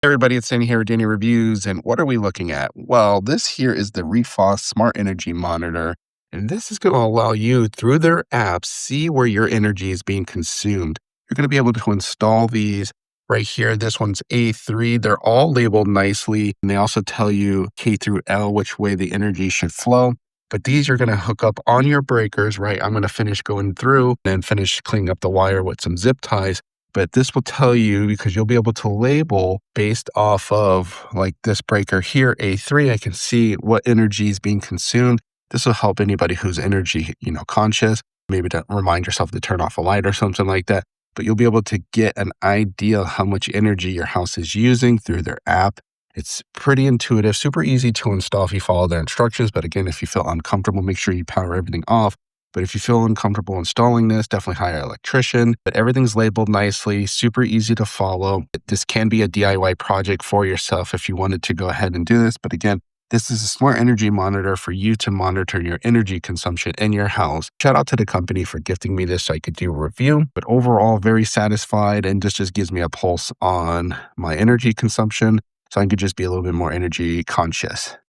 Everybody, it's Danny here with Danny Reviews. And what are we looking at? Well, this here is the Refos Smart Energy Monitor. And this is going to allow you, through their app, see where your energy is being consumed. You're going to be able to install these right here. This one's A3. They're all labeled nicely. And they also tell you K through L, which way the energy should flow. But these are going to hook up on your breakers, right? I'm going to finish going through and finish cleaning up the wire with some zip ties. But this will tell you, because you'll be able to label based off of like this breaker here, A3, I can see what energy is being consumed. This will help anybody who's energy, conscious, maybe to remind yourself to turn off a light or something like that. But you'll be able to get an idea of how much energy your house is using through their app. It's pretty intuitive, super easy to install if you follow their instructions. But again, if you feel uncomfortable, make sure you power everything off. But if you feel uncomfortable installing this, definitely hire an electrician. But everything's labeled nicely, super easy to follow. This can be a DIY project for yourself if you wanted to go ahead and do this. But again, this is a smart energy monitor for you to monitor your energy consumption in your house. Shout out to the company for gifting me this so I could do a review. But overall, very satisfied. And this just gives me a pulse on my energy consumption so I could just be a little bit more energy conscious.